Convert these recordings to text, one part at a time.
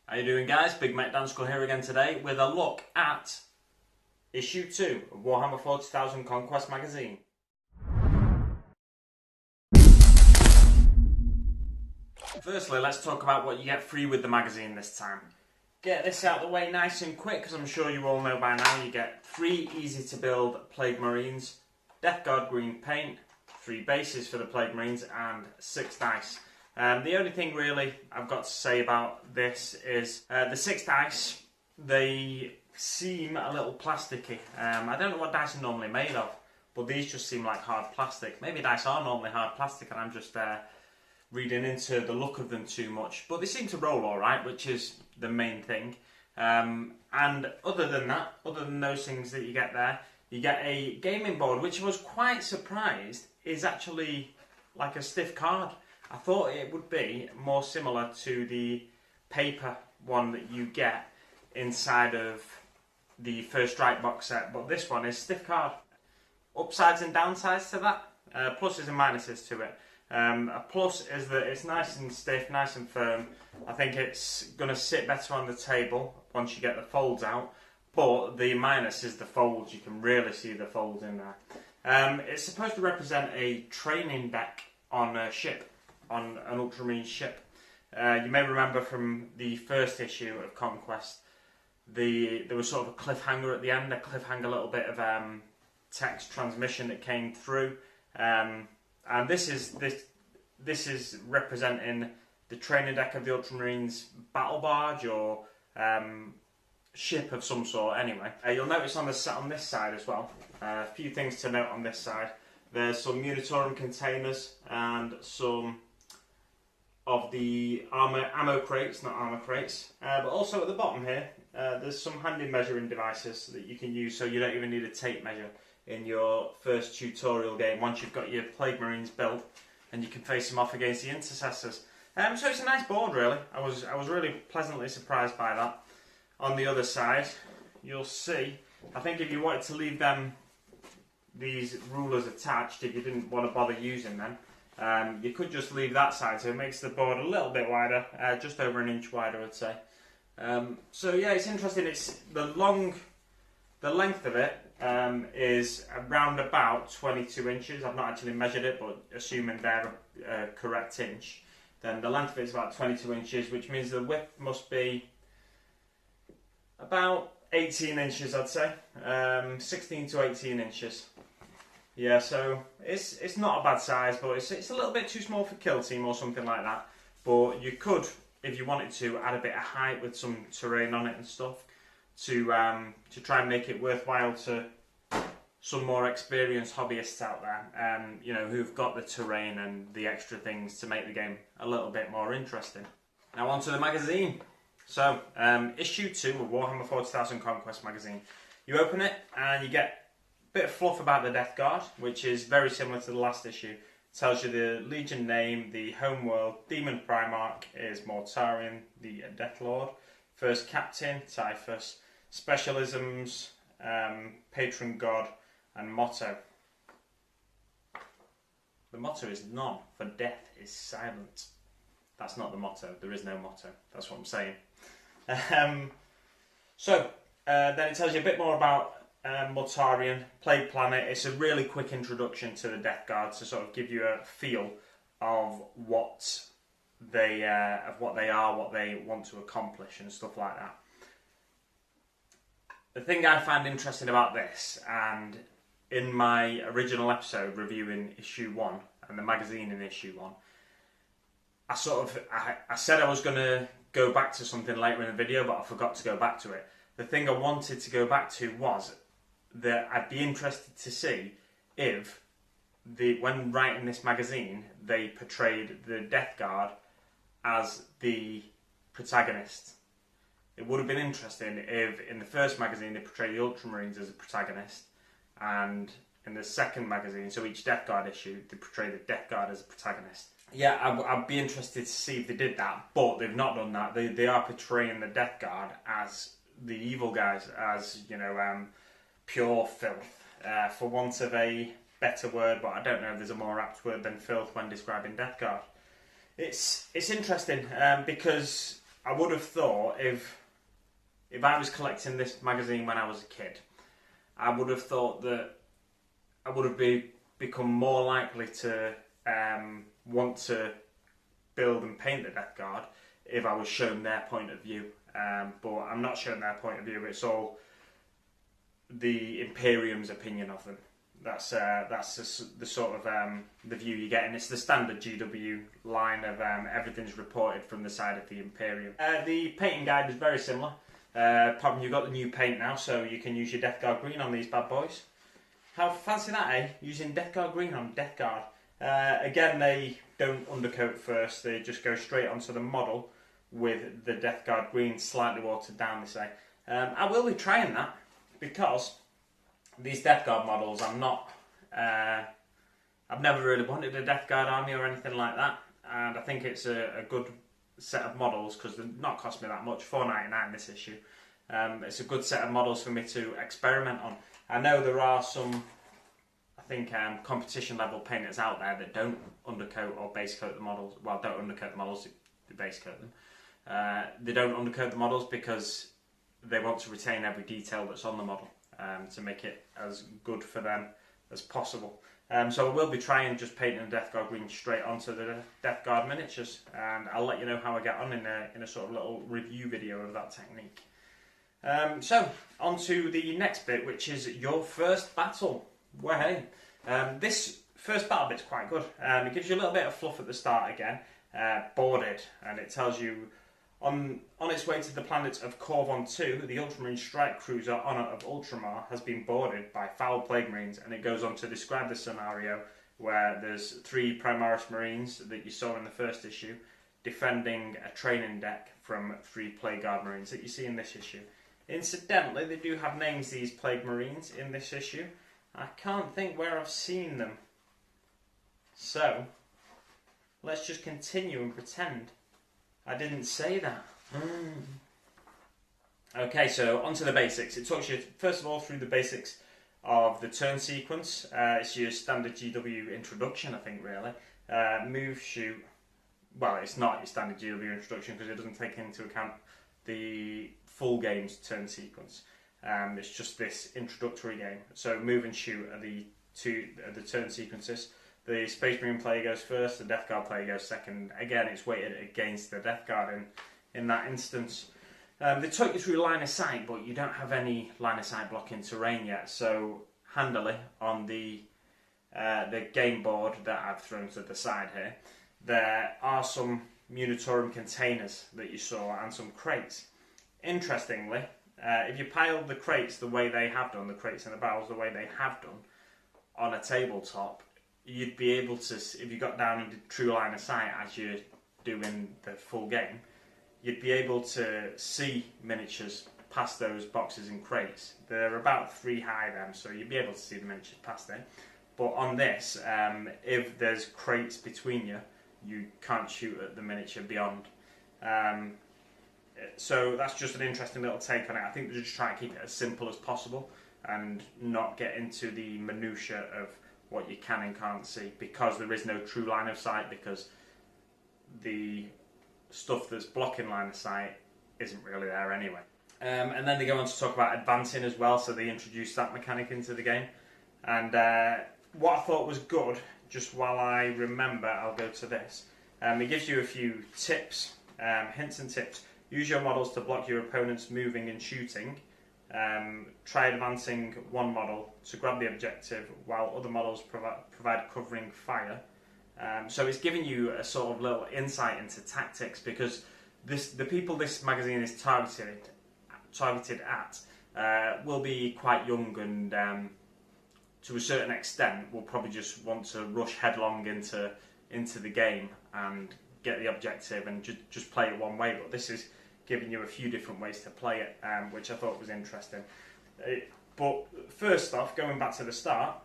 How you doing, guys? Big Mate Dansko here again today with a look at issue 2 of Warhammer 40,000 Conquest magazine. Firstly, let's talk about what you get free with the magazine this time. Get this out of the way nice and quick, because I'm sure you all know by now. You get 3 easy to build Plague Marines, Death Guard green paint, 3 bases for the Plague Marines, and 6 dice. The only thing really I've got to say about this is the 6 dice, they seem a little plasticky. I don't know what dice are normally made of, but these just seem like hard plastic. Maybe dice are normally hard plastic and I'm just reading into the look of them too much. But they seem to roll alright, which is the main thing. And other than that, other than those things that you get there, you get a gaming board, which I was quite surprised is actually like a stiff card. I thought it would be more similar to the paper one that you get inside of the First Strike box set, but this one is stiff card. Upsides and downsides to that, pluses and minuses to it. A plus is that it's nice and stiff, nice and firm. I think it's going to sit better on the table once you get the folds out, but the minus is the folds. You can really see the folds in there. It's supposed to represent a training deck on a ship, on an Ultramarine ship. You may remember from the first issue of Conquest, there was sort of a cliffhanger at the end, a little bit of text transmission that came through, and this is representing the training deck of the Ultramarines battle barge or ship of some sort. Anyway, you'll notice on this side as well, a few things to note on this side. There's some Munitorium containers and some of the ammo crates, not armour crates, but also at the bottom here there's some handy measuring devices that you can use, so you don't even need a tape measure in your first tutorial game once you've got your Plague Marines built and you can face them off against the intercessors. So it's a nice board really. I was really pleasantly surprised by that. On the other side you'll see, I think if you wanted to leave these rulers attached, if you didn't want to bother using them, you could just leave that side, so it makes the board a little bit wider, just over an inch wider I'd say. So yeah, it's interesting. It's the length of it is around about 22 inches. I've not actually measured it, but assuming they're a correct inch, then the length of it is about 22 inches, which means the width must be about 18 inches I'd say, 16 to 18 inches. Yeah, so it's not a bad size, but it's a little bit too small for kill team or something like that. But you could, if you wanted to, add a bit of height with some terrain on it and stuff to try and make it worthwhile to some more experienced hobbyists out there, you know, who've got the terrain and the extra things to make the game a little bit more interesting. Now on to the magazine. So issue 2 of Warhammer 40,000 Conquest magazine. You open it and you get bit of fluff about the Death Guard, which is very similar to the last issue. It tells you the Legion name, the homeworld, Demon Primarch is Mortarion, the Death Lord, First Captain, Typhus, Specialisms, Patron God, and Motto. The motto is none, for death is silent. That's not the motto, there is no motto, that's what I'm saying. Then it tells you a bit more about Mortarion, Plague Planet. It's a really quick introduction to the Death Guard to sort of give you a feel of what they are, what they want to accomplish and stuff like that. The thing I find interesting about this, and in my original episode reviewing issue 1 and the magazine in issue 1, I said I was going to go back to something later in the video, but I forgot to go back to it. The thing I wanted to go back to was that I'd be interested to see if, when writing this magazine, they portrayed the Death Guard as the protagonist. It would have been interesting if in the first magazine they portrayed the Ultramarines as a protagonist, and in the second magazine, so each Death Guard issue, they portray the Death Guard as a protagonist. Yeah, I'd be interested to see if they did that, but they've not done that. They are portraying the Death Guard as the evil guys, as, you know, pure filth, for want of a better word, but I don't know if there's a more apt word than filth when describing Death Guard. It's interesting because I would have thought if I was collecting this magazine when I was a kid, I would have thought that I would have become more likely to want to build and paint the Death Guard if I was shown their point of view. But I'm not shown their point of view. It's all the Imperium's opinion of them. That's the sort of the view you get, and it's the standard GW line of everything's reported from the side of the Imperium. The painting guide is very similar. Probably you've got the new paint now, so you can use your Death Guard green on these bad boys. How fancy that, eh? Using Death Guard green on Death Guard. Again, they don't undercoat first. They just go straight onto the model with the Death Guard green slightly watered down, they say. I will be trying that because these Death Guard models, I've never really wanted a Death Guard army or anything like that, and I think it's a good set of models because they're not cost me that much, $4.99 this issue. It's a good set of models for me to experiment on. I know there are some, I think, competition level painters out there that don't undercoat or base coat the models. Well, don't undercoat the models, they base coat them. They don't undercoat the models because they want to retain every detail that's on the model to make it as good for them as possible. So I will be trying just painting the Death Guard green straight onto the Death Guard miniatures, and I'll let you know how I get on in a sort of little review video of that technique. So on to the next bit, which is your first battle. Well, hey, this first battle bit's quite good. It gives you a little bit of fluff at the start again, boarded, and it tells you on its way to the planet of Corvon 2, the Ultramarine strike cruiser Honor of Ultramar has been boarded by foul plague marines, and it goes on to describe the scenario where there's 3 Primaris Marines that you saw in the first issue defending a training deck from 3 Plague Guard Marines that you see in this issue. Incidentally, they do have names, these Plague Marines, in this issue. I can't think where I've seen them. So, let's just continue and pretend I didn't say that. Okay, so on to the basics. It talks you, first of all, through the basics of the turn sequence. It's your standard GW introduction, I think, really. Move, shoot. Well, it's not your standard GW introduction because it doesn't take into account the full game's turn sequence. It's just this introductory game. So move and shoot are the turn sequences. The Space Marine player goes first, the Death Guard player goes second. Again, it's weighted against the Death Guard in that instance. They took you through line of sight, but you don't have any line of sight blocking terrain yet. So handily on the game board that I've thrown to the side here, there are some Munitorum containers that you saw and some crates. Interestingly, if you pile the crates the way they have done, the crates and the barrels the way they have done, on a tabletop, you'd be able to, if you got down into true line of sight as you're doing the full game, you'd be able to see miniatures past those boxes and crates. They're about 3 high them, so you'd be able to see the miniatures past them. But on this, if there's crates between you, you can't shoot at the miniature beyond. So that's just an interesting little take on it. I think they're just trying to keep it as simple as possible and not get into the minutiae of what you can and can't see, because there is no true line of sight, because the stuff that's blocking line of sight isn't really there anyway. And then they go on to talk about advancing as well, so they introduce that mechanic into the game. And what I thought was good, just while I remember, I'll go to this. It gives you a few tips, hints and tips. Use your models to block your opponent's moving and shooting. Try advancing one model to grab the objective while other models provide covering fire. So it's giving you a sort of little insight into tactics, because the people this magazine is targeted at will be quite young and to a certain extent will probably just want to rush headlong into the game and get the objective and just play it one way. But this is giving you a few different ways to play it, which I thought was interesting. But first off, going back to the start,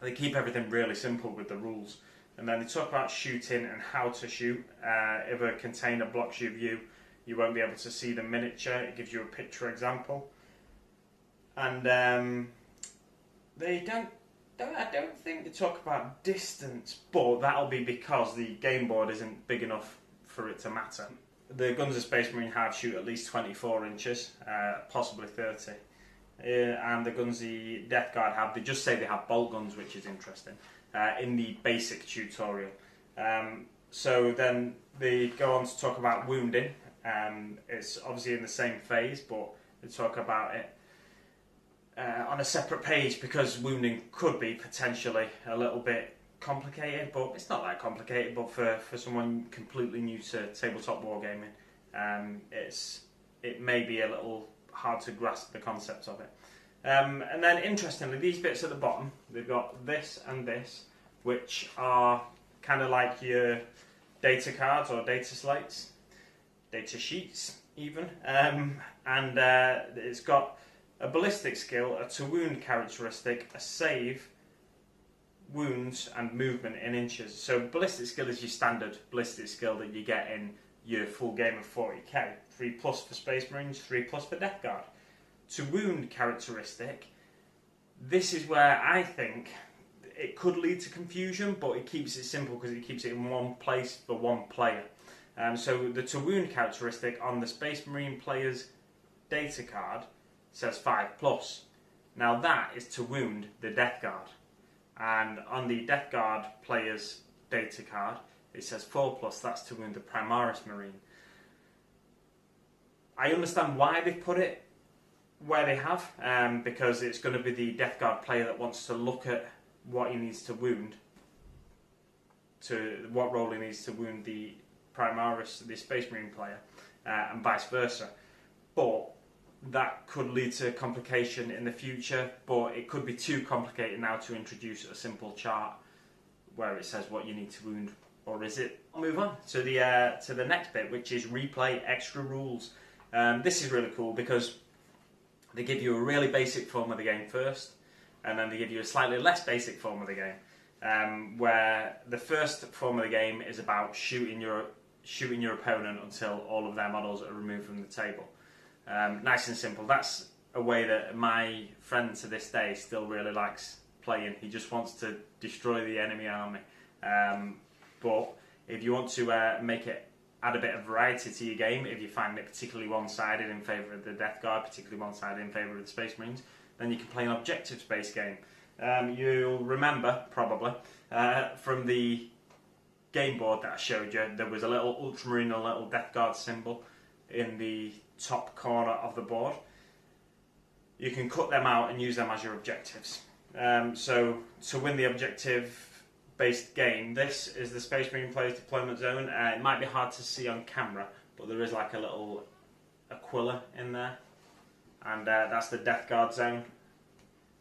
they keep everything really simple with the rules. And then they talk about shooting and how to shoot. If a container blocks your view, you won't be able to see the miniature. It gives you a picture example. And I don't think they talk about distance, but that'll be because the game board isn't big enough for it to matter. the guns of Space Marine have shoot at least 24 inches, possibly 30. And the guns the Death Guard have, they just say they have bolt guns, which is interesting, in the basic tutorial. So then they go on to talk about wounding. It's obviously in the same phase, but they talk about it on a separate page because wounding could be potentially a little bit complicated, but it's not that complicated. But for someone completely new to tabletop wargaming, it may be a little hard to grasp the concept of it. And then interestingly, these bits at the bottom, they've got this and this, which are kind of like your data cards or data slates, data sheets even, and it's got a ballistic skill, a to wound characteristic, a save, wounds and movement in inches. So ballistic skill is your standard ballistic skill that you get in your full game of 40k. 3+ for Space Marines, 3+ for Death Guard. To wound characteristic, this is where I think it could lead to confusion, but it keeps it simple because it keeps it in one place for one player. So the to wound characteristic on the Space Marine player's data card says 5+. Now that is to wound the Death Guard. And on the Death Guard player's data card, it says 4+, that's to wound the Primaris Marine. I understand why they've put it where they have, because it's going to be the Death Guard player that wants to look at what he needs to wound, to what role he needs to wound the Primaris, the Space Marine player, and vice versa. But that could lead to complication in the future, but it could be too complicated now to introduce a simple chart where it says what you need to wound, or is it? I'll move on to the next bit, which is replay extra rules. This is really cool because they give you a really basic form of the game first, and then they give you a slightly less basic form of the game, where the first form of the game is about shooting your opponent until all of their models are removed from the table. Nice and simple. That's a way that my friend to this day still really likes playing. He just wants to destroy the enemy army. But if you want to add a bit of variety to your game, if you find it particularly one-sided in favour of the Death Guard, particularly one-sided in favour of the Space Marines, then you can play an objectives-based game. You'll remember, probably, from the game board that I showed you, there was a little Ultramarine, a little Death Guard symbol in the top corner of the board. You can cut them out and use them as your objectives. So to win the objective-based game, this is the Space Marine player's deployment zone. It might be hard to see on camera, but there is like a little Aquila in there, and that's the Death Guard zone.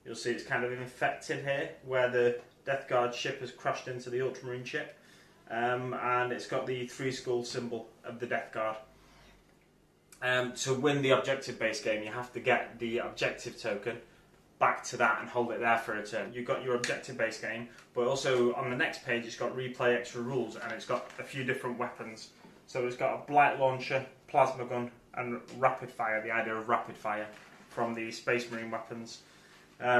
You'll see it's kind of infected here, where the Death Guard ship has crashed into the Ultramarine ship, and it's got the 3 skull symbol of the Death Guard. To win the objective-based game, you have to get the objective token back to that and hold it there for a turn. You've got your objective-based game, but also on the next page it's got replay extra rules, and it's got a few different weapons. So it's got a blight launcher, plasma gun, and rapid fire, the idea of rapid fire from the Space Marine weapons.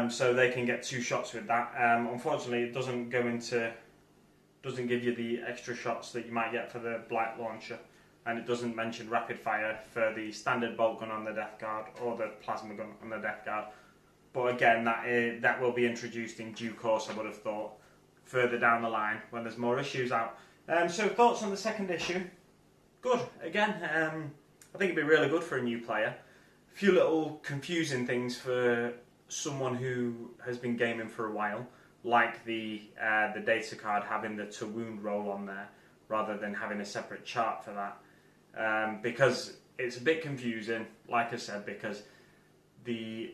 So they can get 2 shots with that. Unfortunately, it doesn't give you the extra shots that you might get for the blight launcher. And it doesn't mention rapid fire for the standard bolt gun on the Death Guard or the plasma gun on the Death Guard. But again, that will be introduced in due course, I would have thought, further down the line when there's more issues out. So thoughts on the second issue? Good. Again, I think it'd be really good for a new player. A few little confusing things for someone who has been gaming for a while, like the data card having the to wound roll on there rather than having a separate chart for that. Because it's a bit confusing, like I said, because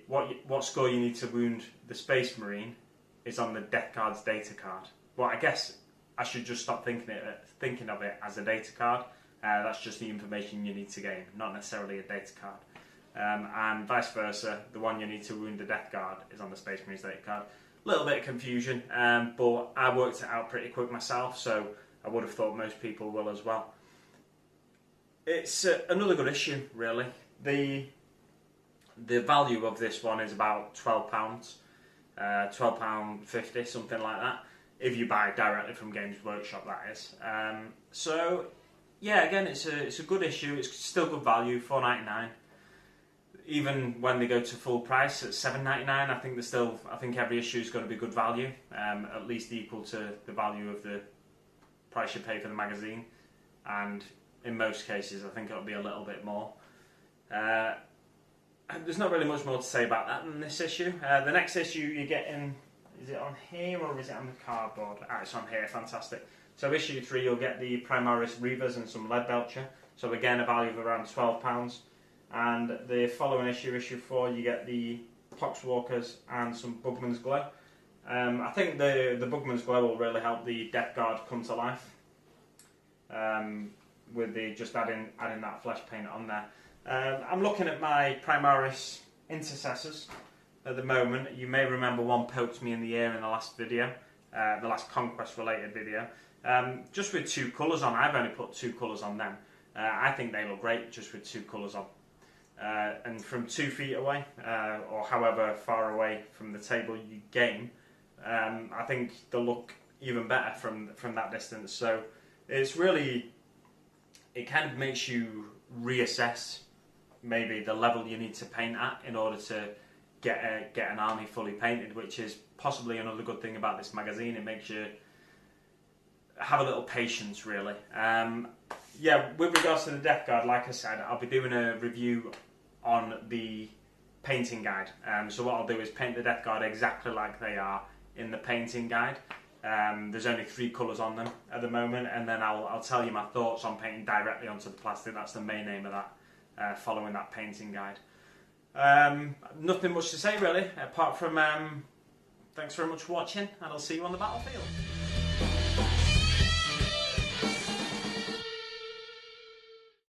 what score you need to wound the Space Marine is on the Death Guard's data card. Well, I guess I should just stop thinking of it as a data card. That's just the information you need to gain, not necessarily a data card. And vice versa, the one you need to wound the Death Guard is on the Space Marine's data card. A little bit of confusion, but I worked it out pretty quick myself, so I would have thought most people will as well. It's another good issue, really. The value of this one is about £12, £12.50, something like that, if you buy directly from Games Workshop, that is. So, yeah, again, it's a good issue. It's still good value, $4.99. Even when they go to full price at $7.99, I think every issue is going to be good value, at least equal to the value of the price you pay for the magazine, and in most cases I think it'll be a little bit more. There's not really much more to say about that in this issue. The next issue you get in, is it on here or is it on the cardboard? It's on here, fantastic. So issue 3 you'll get the Primaris Reavers and some Leadbelcher, so again a value of around £12. And the following issue, issue 4, you get the Poxwalkers and some Bugman's Glow. I think the Bugman's Glow will really help the Death Guard come to life, with the just adding that flesh paint on there. I'm looking at my Primaris Intercessors at the moment. You may remember one poked me in the ear in the last video, the last Conquest related video. Just with 2 colours on. I've only put 2 colours on them. I think they look great just with 2 colours on. And from 2 feet away, or however far away from the table you game, I think they'll look even better from that distance. So it's really, it kind of makes you reassess maybe the level you need to paint at in order to get an army fully painted, which is possibly another good thing about this magazine. It makes you have a little patience, really. Yeah, with regards to the Death Guard, like I said, I'll be doing a review on the painting guide. So what I'll do is paint the Death Guard exactly like they are in the painting guide. There's only 3 colours on them at the moment, and then I'll tell you my thoughts on painting directly onto the plastic. That's the main aim of that, following that painting guide. Nothing much to say really, apart from thanks very much for watching, and I'll see you on the battlefield.